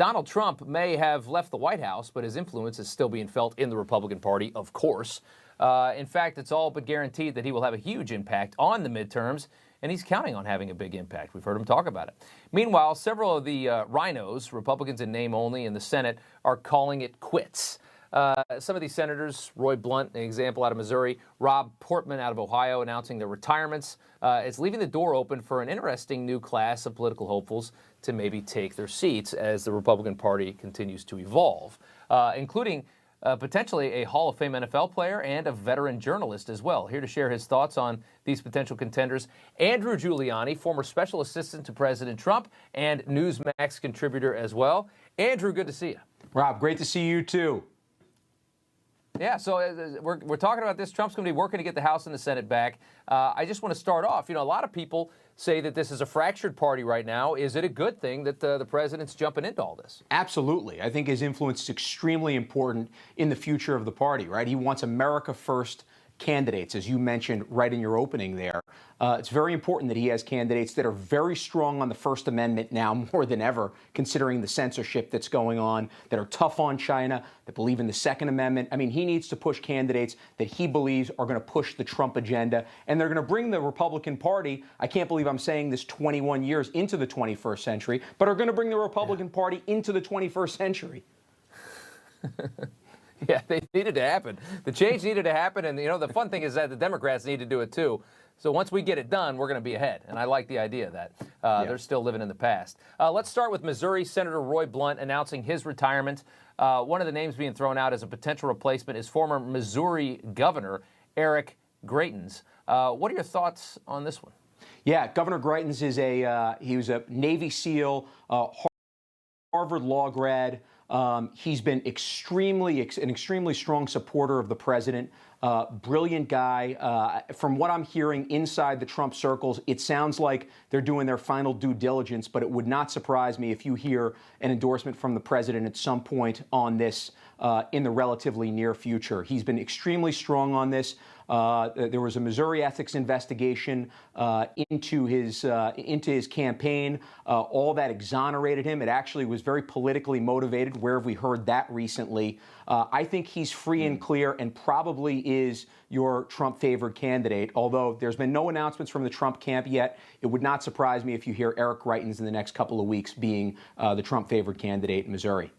Donald Trump may have left the White House, but his influence is still being felt in the Republican Party, of course. In fact, it's all but guaranteed that he will have a huge impact on the midterms, and he's counting on having a big impact. We've heard him talk about it. Meanwhile, several of the rhinos, Republicans in name only in the Senate, are calling it quits. Some of these senators, Roy Blunt, an example out of Missouri, Rob Portman out of Ohio, announcing their retirements. It's leaving the door open for an interesting new class of political hopefuls to maybe take their seats as the Republican Party continues to evolve, including potentially a Hall of Fame NFL player and a veteran journalist as well. Here to share his thoughts on these potential contenders, Andrew Giuliani, former special assistant to President Trump and Newsmax contributor as well. Andrew, good to see you. Rob, great to see you too. Yeah, so we're talking about this. Trump's going to be working to get the House and the Senate back. I just want to start off. You know, a lot of people say that this is a fractured party right now. Is it a good thing that the president's jumping into all this? Absolutely. I think his influence is extremely important in the future of the party, right? He wants America first candidates, as you mentioned right in your opening there. It's very important that he has candidates that are very strong on the First Amendment now more than ever, considering the censorship that's going on, that are tough on China, that believe in the Second Amendment. I mean, he needs to push candidates that he believes are going to push the Trump agenda, and they're going to bring the Republican Party, I can't believe I'm saying this 21 years into the 21st century, but are going to bring the Republican Party into the 21st century. Yeah, they needed to happen. The change needed to happen, and, you know, the fun thing is that the Democrats need to do it, too. So once we get it done, we're going to be ahead, and I like the idea of that. They're still living in the past. Let's start with Missouri Senator Roy Blunt announcing his retirement. One of the names being thrown out as a potential replacement is former Missouri Governor Eric Greitens. What are your thoughts on this one? Yeah, Governor Greitens is he was a Navy SEAL, Harvard law grad. He's been an extremely strong supporter of the president. Brilliant guy. From what I'm hearing inside the Trump circles, it sounds like they're doing their final due diligence, but it would not surprise me if you hear an endorsement from the president at some point on this in the relatively near future. He's been extremely strong on this. There was a Missouri ethics investigation into his campaign. All that exonerated him. It actually was very politically motivated. Where have we heard that recently? I think he's free and clear and probably is your Trump-favored candidate, although there's been no announcements from the Trump camp yet. It would not surprise me if you hear Eric Greitens in the next couple of weeks being the Trump-favored candidate in Missouri.